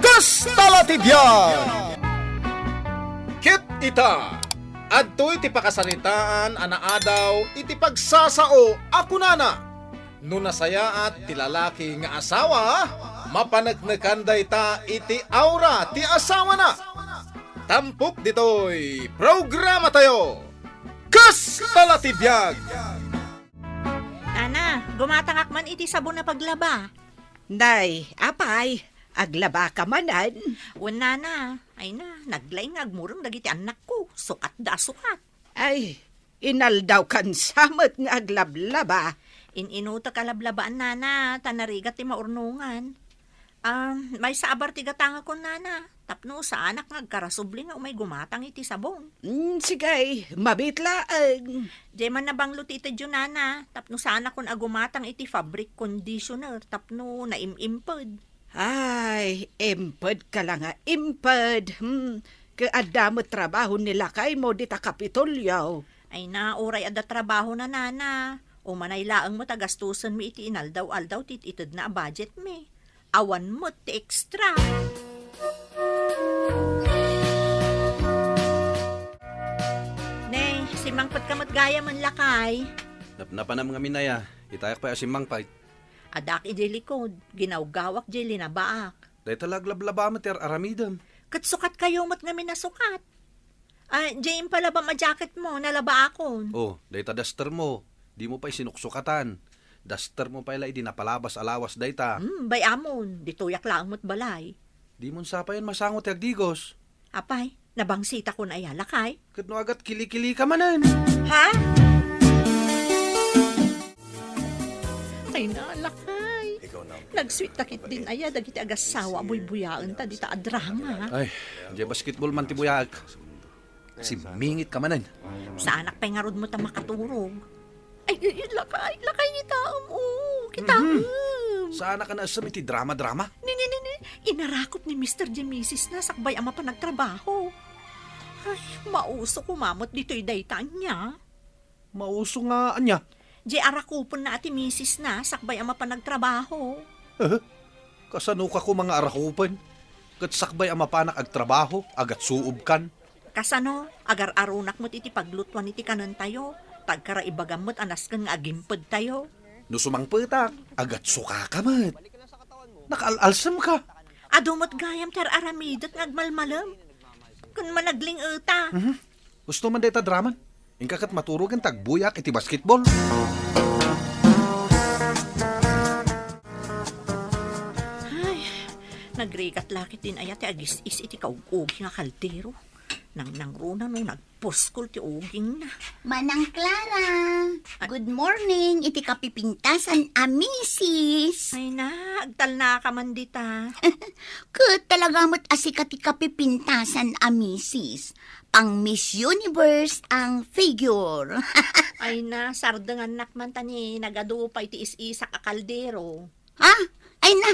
Kastalatibyan! Kit ita! Adto iti pakasaritaan anaadaw iti pagsasao ako nana. No nasaya at ti lalaki nga asawa, mapanagnakan dayta iti aura ti asawa na. Tampok ditoy programa tayo. Kastalatibyan! Ana, gumatangak man iti sabon na paglaba. Nay, apay, aglaba ka manan. Una na, ay na, naglaing agmurong dagiti anak ko. Sukat da sukat. Ay, inaldaw kan samot nga aglablaba. Inuta kalablabaan nana, tanarigat ti maurnungan. May saabar ti gatanga ko nana. Tapno sa anak ngagkarasubli nga umay gumatang iti sabon. Sigay, mabitlaang. Di man nabanglo ti iti nana. Tapno sa anak kon agumatang iti fabric conditioner. Tapno naimimpod. Ay, impad ka lang nga, impad. Kaadamot trabaho nila kay mo di ta kapitolyaw. Ay na, oray ada trabaho na nana. O manay laang mo tagastusan mi iti inaldaw-aldaw tit itid na budget mi. Awan mo ti extra. Ne, si Mangpat kamot gaya man lakay. Napanam nga minaya, itayak pa asimang pait. Adak iti likod, ginawgawak di linabaak. Dahil talaglablaba mater aramidam. Katsukat kayo mat nga minasukat. Jane pala ba ma-jacket mo, nalaba akon. Oh, dahil ta duster mo, di mo pa isinuksukatan. Duster mo pa ila idi napalabas alawas dahil ta. Bay amon, dituyak lang mo't balay. Di mo sa pa yan masangot yagdigos. Apay, nabangsita ko na lakay. Katno agat kilikili ka manan. Ha? Ay na, lakay. Nagsweet takit din aya, dagiti agasawa, buy-buyaan ta, di ta adrama. Ay, di basketball man tibuyag. Simingit ka manan. Sa anak pengarod mo ta makaturog. Ay, lakay ni taom, kitaom. Sana ka na sa iti drama-drama? Ni, inarakop ni Mr. J. Mrs. na sakbay ama pa nagtrabaho. Ay, mauso kumamot dito'y daytaan niya. Mauso nga anya. J. arakupon na ati Mrs. na sakbay ama pa nagtrabaho. Kasano ka ko mga arakupan? Kat sakbay ang mapanak agtrabaho, agat suob kan. Kasano, agar arunak mo't iti paglutwan iti kanan tayo. Tagkaraibagan mo't anas kan nga agimpad tayo. No sumangpetak, agat suka ka mat. Nakaalalsam ka. Adumot gayam tar aramidat ng agmalmalam. Kung managling uta. Gusto man deta draman? Ingkakat maturugan tagbuyak iti basketball. Ay, nagrikat lakit din ayat agis is iti kaugog nga kaldero. Nang runa no nagpuskol ti uging na. Manang Clara, good morning. Iti kapipintasan amisis. Ay na, agtal na ka man dita. Kat talaga mo't asikat ti kapipintasan amisis. Pang Miss Universe ang figure. Ay na, sardangan nakman tani, nagadupay ti is-isak a kaldero. Ha? Ay na.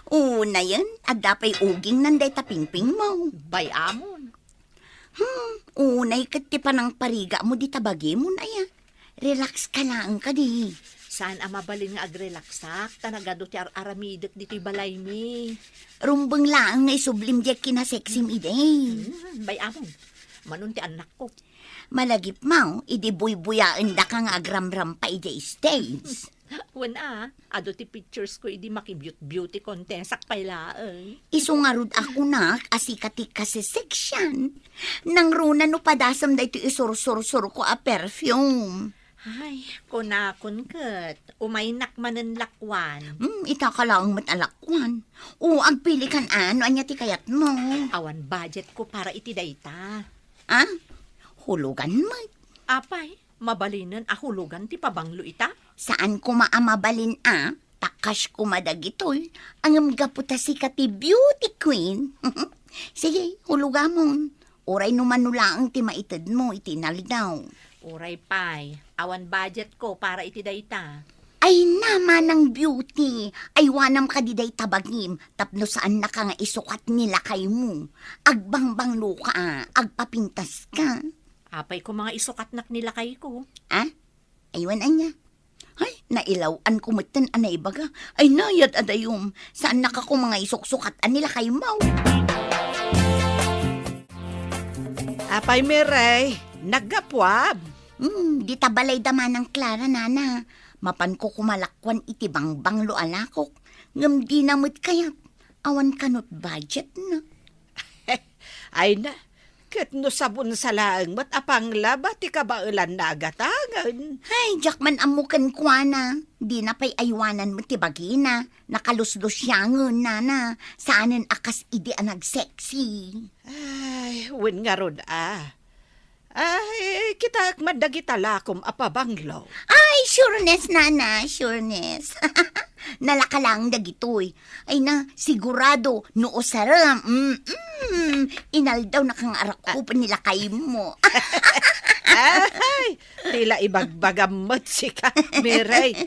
Una yan, agdapay uging nanday tapingping mo. Bay amon. Unay kat ti panang pariga mo di tabagi mo na ya. Relax ka lang ka di. Saan ang mabalin nga agrelaksak? Tanagado ti aramidot dito'y balay mi. Rumbang lang nga isublim di kinaseksim iday. Bay amon. Manon ti anak ko. Malagip mo, idi buy-buyaan da ka nga agramram pa iday stage. Wana, ado ti pictures ko idi maki-beauty contest sakpay laeng. Isungarod ako na asikati kasi section. Nang runa no padasam da ito isur-sur-sur ko a perfume. Ay, kunakon kat. Umaynak manen lakwan. Itakalaang matalakwan. O, agpili kan ano, anya ti kayat mo. Awan budget ko para iti dayta. Ha? Hulugan mo. Apay, mabalinan ahulugan ti pabanglo ita. Saan ko maamabalin takas ko madagitoy. Ang gaputa si kati beauty queen. Sige, hulugan mo. Oray numanulaang ti maitid mo, itinaldaw. Uray pay, awan budget ko para iti dayta. Ay naman ang beauty. Ay wanam ka di day tabagim. Tapno saan na ka nga isukat nila kay mo. Agbangbanglo ka, agpapintas ka. Apay ko mga isukat nak nila kay ko. Aywan anya. Ay, nailawan ko matan anay baga. Ay, nayad adayom. Saan nakako mga isuksukat nila kay Mau? Apay Miray, nagapwab. Di tabalay daman ng Clara, nana. Mapan ko kumalakwan iti bangbang lo alakok. Ngam di namit kayat. Awan kanot budget na. Ay na, kat no sabon sa laang mat apang laba ti kabailan na agatangan. Ay, Jackman amukan kwa na. Di na pa'y aywanan mo tibagina. Nakaluslusyangon, nana. Saanan akas idi anag sexy. Ay, win nga ron Ay, kita madagitalakom apabanglaw. Ay, sureness, nana. Sureness. Nalakalang dagitoy. Ay na, sigurado, noo saram. Inaldaw na kang arakupan nila kay mo. Ay, tila ibagbagamot si ka, Miray.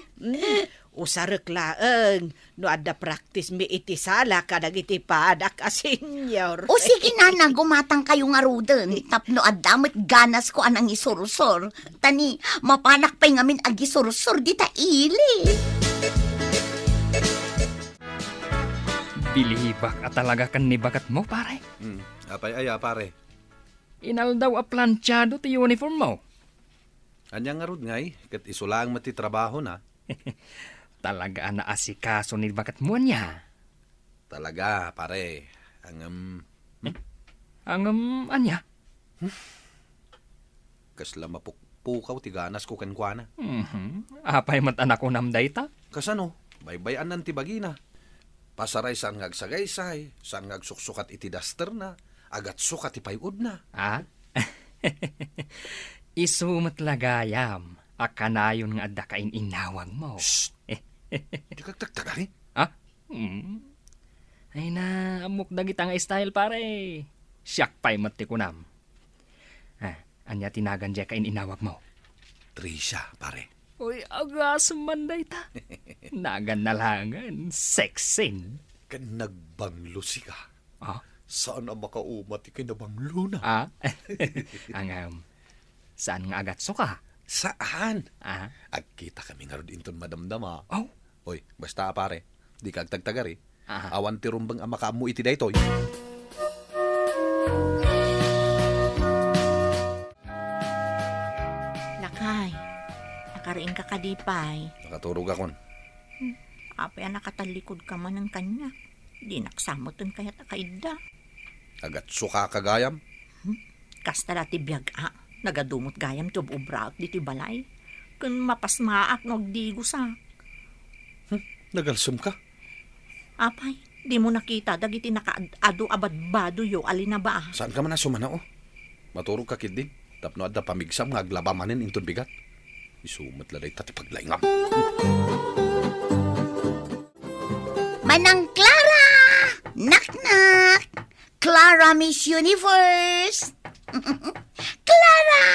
Usarek laeng, no ada praktis mi iti sala kadag iti padak a senyor. O sige, nana, gumatang kayo nga ruden. Tapno adamit ganas ko anang isursor. Tani, mapanak pa'y ngamin ag isursor di ta ili. Bilihibak at talaga kan ni bakat mo, pare. Apay aya, pare. Inaldaw a planchado ti uniform mo. Anya nga rod ngay, kat isulang mati trabaho na. Talaga na asikaso ni bakat mo niya. Talaga, pare. Ang anya. Kasla mapukpukaw ti ganas ko kankwana. Apay matanak ko namday ta. Kasano, baybayan nan ti bagina. Pasaray saan ngagsagaysay, saan ngagsuksukat iti daster na, agat sukat iti payud na. Ah? Isumat lagayam. Akanayon nga adda kain inawag mo. Shh! Di kagtagtagari? Ah? Ay na, amok dagit ang style pare. Siyak pa'y mati ko nam. Anya tinagan dya kain inawag mo. Trisha, pare. Uy, agas manday ta. Nagan na langan. Sexin. Kan nagbanglo si ka. Ah? Saan ang makaumat ikinabanglo na? Ah? Saan nga agat suka? Saan? Ah? Agkita kami nga rin inton madamdama. Oh? Oy, basta pare, di kagtagtagari. Ah. Awan ti rumbang ang makamu iti daytoy. Lakay, nakariing ka kadipay. Nakaturog akon. Apay nakatalikod ka man ng kanya. Di naksamoton kaya takaida. Agat suka kagayam. Kasta dati biyag nagadumot gayam to ubraot diti balay. Kun mapasmaak nagdigo sa. Nagalsum ka. Apay, di mo nakita dagiti nakaado abad-bado yo alina ba? Saan ka man nasumana o? Maturog ka kid din. Tapno adda pamigsam nga aglabamanin inton bigat. Isumat laday tati paglaingam. Manang Clara! Knock-knock! Clara Miss Universe! Clara!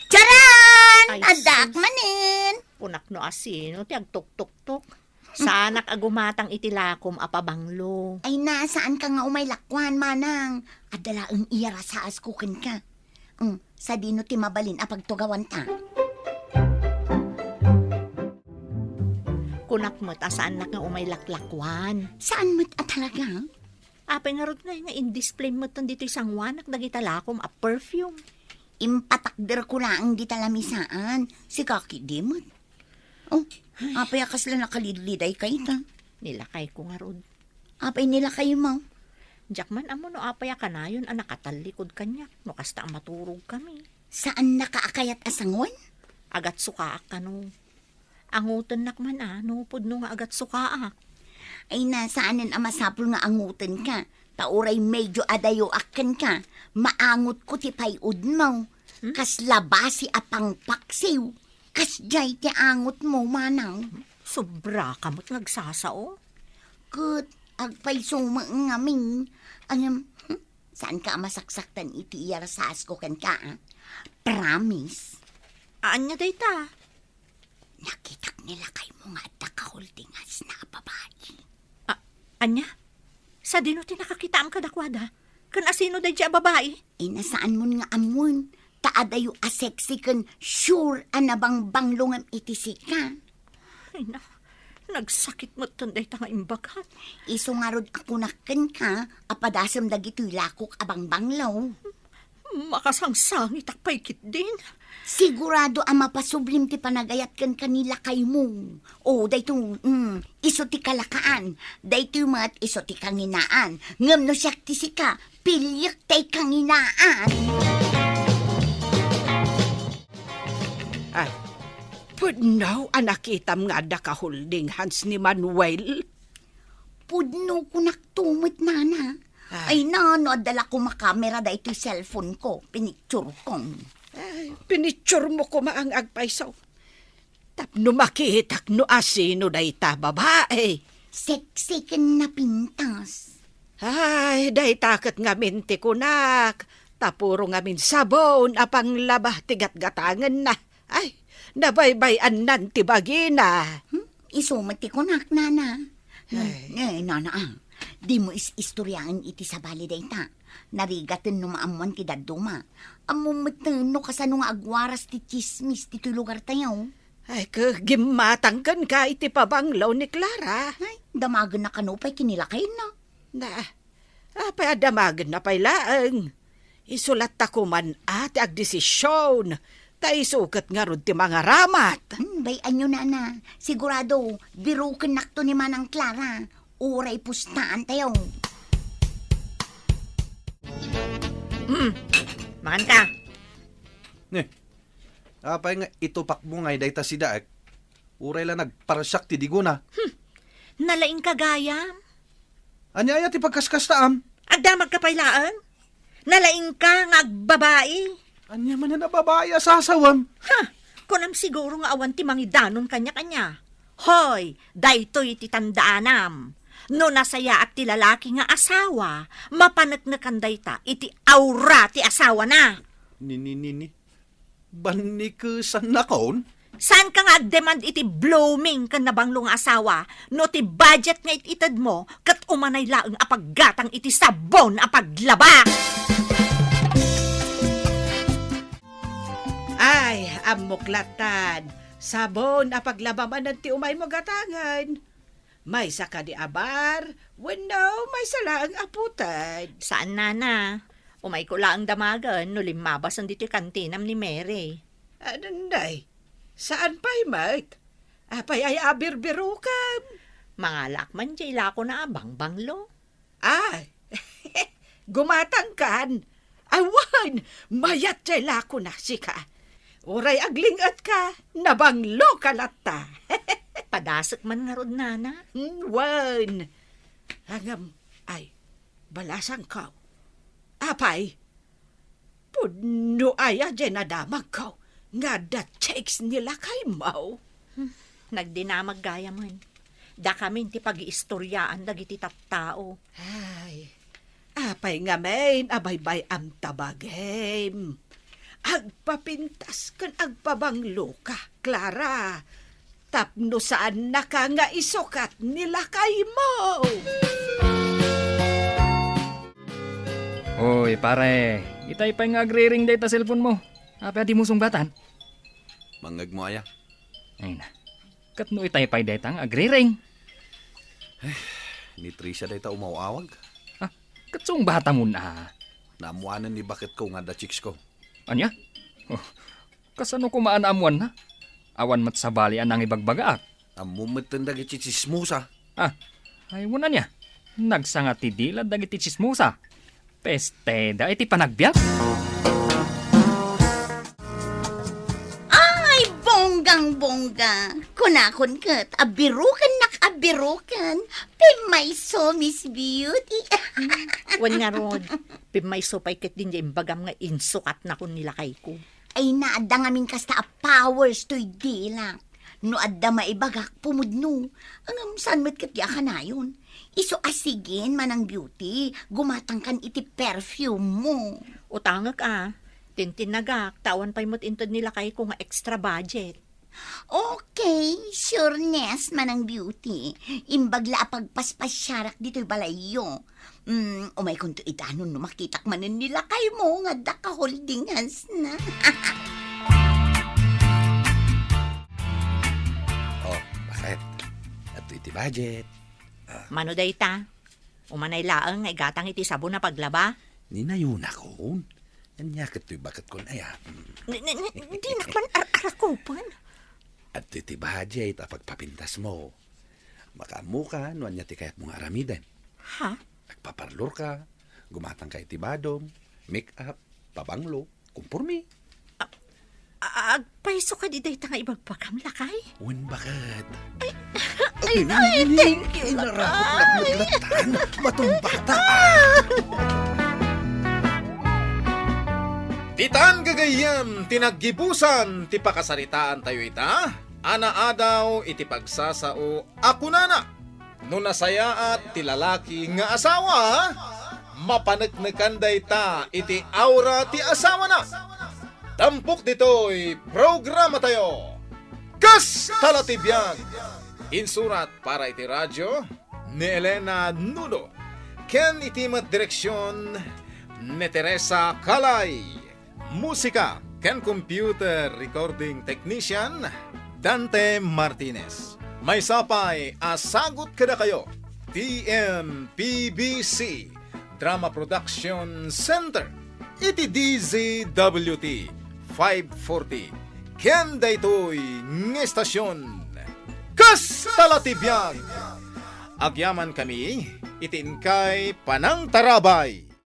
Charan! Ay, Adak sus. manin! Punak no asino, ti agtuk-tuk-tuk. Sanak agumatang itilakom apabanglo. Ay nasaan ka nga umay lakwan, manang? Adala ang iyara sa askukin ka. Sa dino ti mabalin apagtugawan ta. Kunak mo't asaan nak nga umay laklakwan. Saan mo't talaga? Apay nga rod nga in-display mo't dito isang wanak dagitalakom a perfume. Impatakder ko lang di talamisaan. Si Kaki Dimot. Oh, apay akas lang nakaliliday kayo ta. Nilakay ko nga rod. Apay nila kayo mo. Jakman amo no apay kanayon ang nakatalikod kanya. No kasta ang maturog kami. Saan nakaakayat asangon? Agat sukaak ka no. Angutan nakman no pud no nga agat sukaak. Ay nasaanan ang masapul nga angutan ka. Tauray medyo adayo akan ka. Maangot ko ti payud mo. Kas labasi apang paksiw. Kas jay ti angot mo, manang. Sobra kamot nagsasao. Kut, agpay sumangngamin. Saan ka masaksaktan iti iyara sa asko kan ka, Promise. Anya dayta? Nakitak nila kay mo nga at kahultingas na babae. Anya? Sa dino ti nakakita ang kadakwada? Kan asino day dya babae? Ay nasaan mo nga amon? taadayo a sexy kan sure anabang banglongam iti sika. Ay na, nagsakit mo tunday tanga imbagan. Iso nga rod ako naken ka, apadasam dagito'y lakok abang banglaw. Makasangsangit ak paikit din. Sigurado ang mapasublim ti panagayat kan kanila kay mo. O, dayto, iso ti kalakaan. Dayto mat iso ti kanginaan. Ngam no siyak ti sika, pilyak tay kanginaan. Ay, pudnaw anakitam nga da ka holding hands ni Manuel. Pudno ko naktumot, nana. Ay na, no, adala ko makamera da ito'y cellphone ko. Pinicture kong. Ay, pinitsure mo ko maang agpaisaw. Tapno makitak no asino da ita babae. Sexy kan na pintas. Ay, day takat nga minti ko nak. Tapuro nga min sabon apang labah tigat-gatangan na. Ay, nabaybayan nan ti bagina. Isumati ko nak, nana. Ay. Nana, di mo istoryaan iti sa bali dayta. Narigatan no maamuan ti daduma. Amumatan no kasano nga agwaras ti chismis ti lugar tayo. Ay, kagimatangkan ka iti pabanglaw ni Clara. Ay, damagan na kanupay kinilakayin na. Na, apay adamagan na pay laang. Isulat ako man ati ag desisyon. Ta isukat nga rod ti mga ramat. Bayan nyo, nana. Sigurado, birukan nakto ni Manang Clara. Uray pustaan tayo. Makan ka. Apay nga itupak mo ngay dayta si Daek. Uray lang nagparasyak ti diguna. Nalaing kagayam. Anyaya ti pagkaskastaam. Agdamag ka pailaan. Nalaing ka nga agbabae. Anya man na nababaya sasawam. Ha, kunam siguro nga awan ti mangidanon kanya-kanya. Hoy, daytoy ti tandaanam. No nasaya at ti lalaki nga asawa, mapanagnakan dayta iti aura ti asawa na. Ni. Banikusan na kaon? Saan ka nga demand iti blooming kan nabanglo nga asawa, no ti budget nga ititad mo, kat umanay laeng apaggatang iti sabon apaglaba. Ay, amuklatan. Sabon apaglabaman ng ti umay mo gatangan. May saka di abar, wano may sala ang aputan. Saan nana? Umay ko laang damagan, no limabas ang diti kantinam ni Mary. Ananday, saan pa'y mat? Apay ay abirbirukan. Mga lakman jay lako na abang banglo. Ay, gumatang kan. Awan, mayat jay lako na sika. Uray aglingat ka, nabanglo kalata. Padasok man nga rod nana. Wan. Hangam, ay, balasang ka. Apay, pudno aya dyan nadamag ka. Nga da checks nila kay Mau. Nagdinamag gaya man. Da kami ti pag-iistoryaan dagiti tattao. Ay, apay nga main, abaybay am tabagem. Agpapintas kan agpabanglo ka, Clara. Tapno saan na ka nga isukat nila kay mo. Hoy, pare. Itay pa nga agre-ring data cellphone mo. Apa di mo sungbatan? Mangag mo aya. Ay na. Katno itay pa data nga agre-ring. Ni Trisha dayta umawawag. Ah, katsong bata mo na. Naamuanan ni bakit ko nga da chicks ko. Anya? Oh, kasano ko maanamuan na? Awan mat sabali anang ibagbagaak. Amumatan dagiti chismosa. Ah, ay wala niya. Nagsanga ti dila dagiti chismosa. Peste da iti panagbiak. Ay, bonggang-bongga. Kunakon kat, abirukan nakabirukan. Pimay so, Miss Beauty. Wan nga rod, pimay supay ket din jay bagam nga insukat na kun nila kay ko. Ay naadda ngamin kasta a powers to'y dilak. No adda maibagak pumudno. Ang saan met kat ka na yun. Iso asigin manang beauty. Gumatang kan iti perfume mo. Utangak tintinagak, tawan pa'y mot intod nila kay ko nga extra budget. Okay, sureness manang beauty. Imbagla pagpaspasyarak dito'y balayo. Umay kung to itanon no makitak manin nila kay mo nga da ka holding hands na. Oh, bakit? At iti budget. Mano dayta? Umanay laang nga igatang iti sabon na paglaba? Ninayuna ko. Anya kato'y bakit ko na yan. Di nakman arakupan. At iti budget a pagpapintas mo. Makamuka, no anya ti kayat mong aramiden. Ha? Nagpaparlor ka, gumatang ka iti badong, make-up, pabanglo, kumpurmi. Agpaiso ka di dayta nga ibagpakamlakay? Wen bakit? Ay, thank you, Narapot na matong bata. Titan gagayam, tinaggibusan, ti pakasaritaan tayo ita. Anaadaw, iti pagsasao, ako nana. No nasaya at ti lalaki nga asawa, mapanagnakan dayta, iti aura ti asawa na. Tampok dito'y programa tayo. Kas talatibiyag. Insurat para iti radyo ni Elena Nudo. Ken itimat direksyon ni Teresa Calay. Musika, ken computer recording technician, Dante Martinez. May sapay, asagot kada kayo. TMPBC, Drama Production Center. Iti DZWT 540. Ken daytoy ng estasyon. Kas talatibiyag. Agyaman kami, itin kay Panang Tarabay.